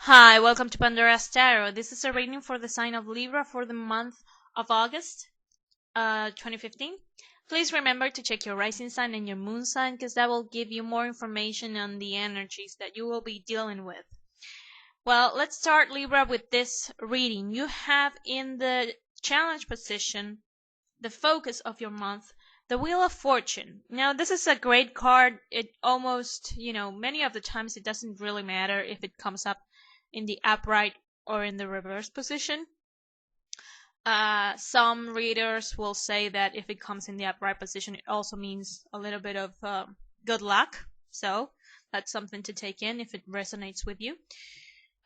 Hi, welcome to Pandora's Tarot. This is a reading for the sign of Libra for the month of August 2015. Please remember to check your rising sign and your moon sign because that will give you more information on the energies that you will be dealing with. Well, let's start Libra with this reading. You have in the challenge position the focus of your month, the Wheel of Fortune. Now, this is a great card. It almost, many of the times it doesn't really matter if it comes up in the upright or in the reverse position. Some readers will say that if it comes in the upright position, it also means a little bit of good luck. So that's something to take in if it resonates with you.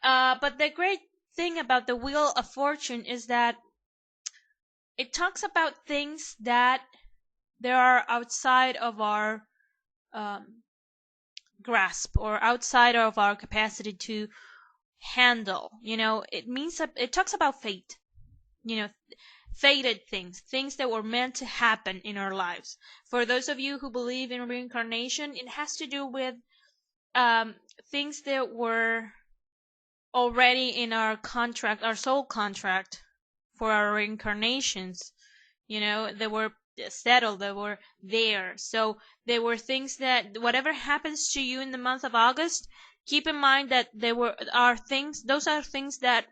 But the great thing about the Wheel of Fortune is that it talks about things that there are outside of our grasp or outside of our capacity to handle. It talks about fate. Fated things that were meant to happen in our lives. For those of you who believe in reincarnation, it has to do with things that were already in our contract, our soul contract for our reincarnations. They were settled, they were there. So they were things that whatever happens to you in the month of August, keep in mind that those are things that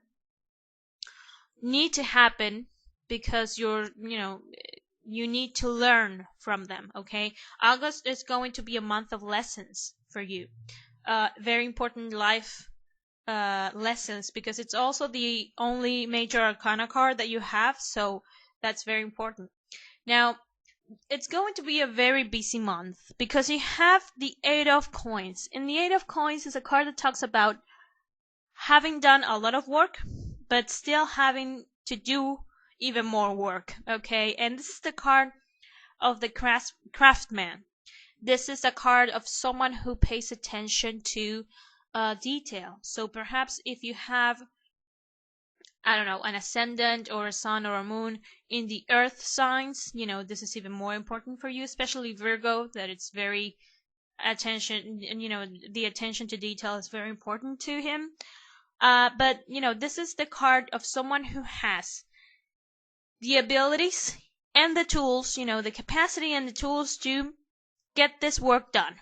need to happen because you need to learn from them, okay? August is going to be a month of lessons for you. Very important life lessons, because it's also the only major arcana card that you have, so that's very important. Now, it's going to be a very busy month because you have the Eight of Coins. And the Eight of Coins is a card that talks about having done a lot of work, but still having to do even more work, okay? And this is the card of the craftsman. This is a card of someone who pays attention to detail. So perhaps if you have, I don't know, an ascendant or a sun or a moon in the earth signs, this is even more important for you, especially Virgo, that it's very attention, the attention to detail is very important to him. But this is the card of someone who has the abilities and the tools, the capacity and the tools to get this work done,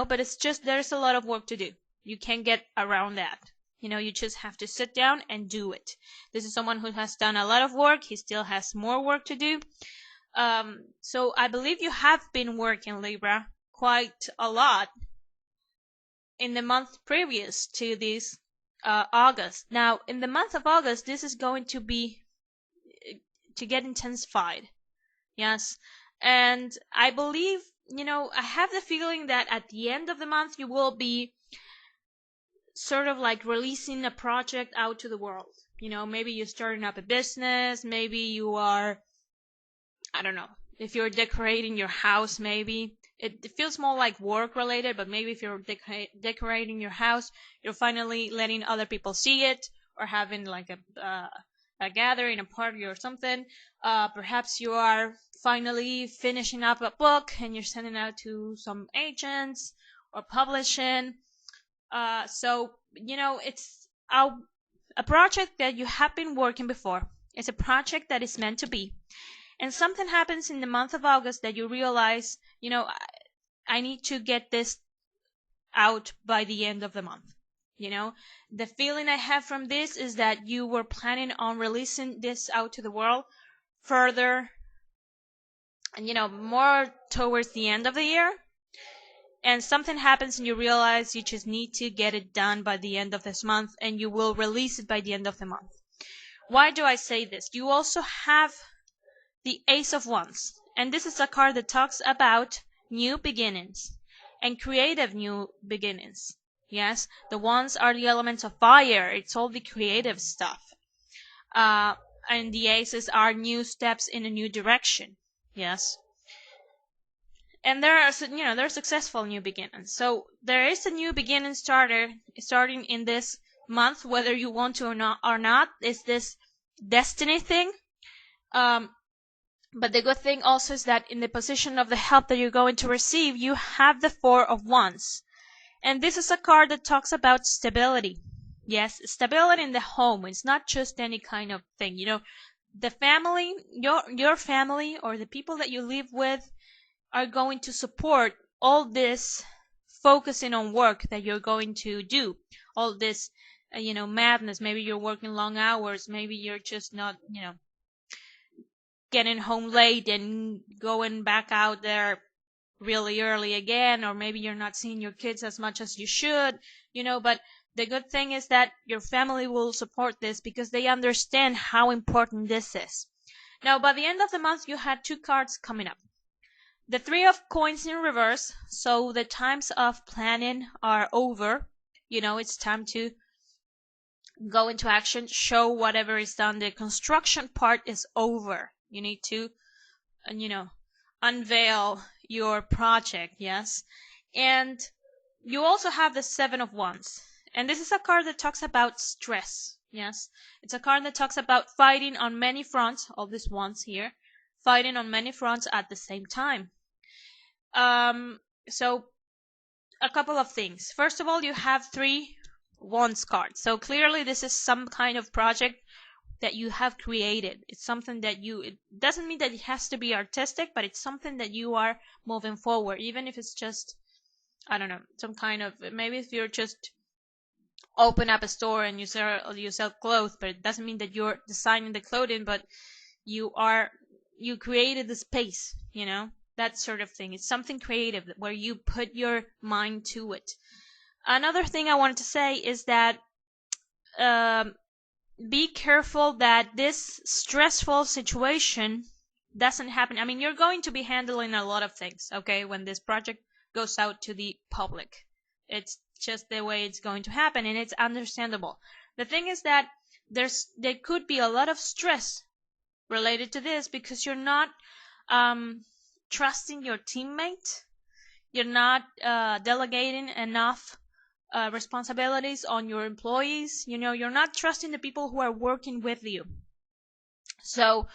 but it's just there's a lot of work to do. You can't get around that. You just have to sit down and do it. This is someone who has done a lot of work. He still has more work to do. So I believe you have been working, Libra, quite a lot in the month previous to this August. Now, in the month of August, this is going to get intensified. Yes. And I believe, I have the feeling that at the end of the month, you will be sort of like releasing a project out to the world. Maybe you're starting up a business, maybe you are, I don't know, if you're decorating your house, maybe it feels more like work related, but maybe if you're decorating your house, you're finally letting other people see it, or having like a gathering, a party or something. Perhaps you are finally finishing up a book and you're sending out to some agents or publishing. So it's a project that you have been working before. It's a project that is meant to be. And something happens in the month of August that you realize, I need to get this out by the end of the month. The feeling I have from this is that you were planning on releasing this out to the world further, and more towards the end of the year. And something happens and you realize you just need to get it done by the end of this month, and you will release it by the end of the month. Why do I say this? You also have the Ace of Wands, and this is a card that talks about new beginnings and creative new beginnings. Yes, the wands are the elements of fire. It's all the creative stuff. And the aces are new steps in a new direction. Yes. And there are successful new beginnings. So there is a new beginning starting in this month, whether you want to or not. Is this destiny thing? But the good thing also is that in the position of the help that you're going to receive, you have the Four of Wands. And this is a card that talks about stability. Yes, stability in the home. It's not just any kind of thing. The family, your family or the people that you live with are going to support all this focusing on work that you're going to do. All this, madness. Maybe you're working long hours. Maybe you're just not, getting home late and going back out there really early again, or maybe you're not seeing your kids as much as you should, but the good thing is that your family will support this because they understand how important this is. Now, by the end of the month, you had 2 cards coming up. The 3 of coins in reverse, so the times of planning are over. It's time to go into action, show whatever is done. The construction part is over. You need to, unveil your project, yes? And you also have the 7 of Wands. And this is a card that talks about stress, yes? It's a card that talks about fighting on many fronts, all these wands here, fighting on many fronts at the same time. So a couple of things. First of all, you have 3 wands cards. So clearly this is some kind of project that you have created. It's something that it doesn't mean that it has to be artistic, but it's something that you are moving forward, even if it's just, I don't know, some kind of, maybe if you're just open up a store and you sell clothes, but it doesn't mean that you're designing the clothing, but you created the space, that sort of thing. It's something creative where you put your mind to it. Another thing I wanted to say is that be careful that this stressful situation doesn't happen. I mean, you're going to be handling a lot of things, okay, when this project goes out to the public. It's just the way it's going to happen, and it's understandable. The thing is that there could be a lot of stress related to this because you're not trusting your teammate. You're not delegating enough responsibilities on your employees. You're not trusting the people who are working with you. So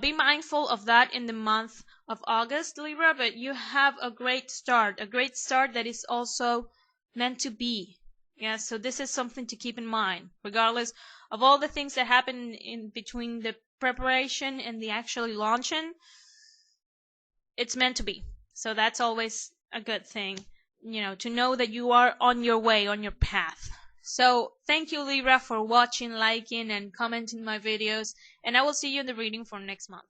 be mindful of that in the month of August, Libra, but you have a great start that is also meant to be. Yeah, so this is something to keep in mind, regardless of all the things that happen in between the preparation and the actually launching. It's meant to be. So that's always a good thing, to know that you are on your way, on your path. So thank you, Libra, for watching, liking, and commenting my videos, and I will see you in the reading for next month.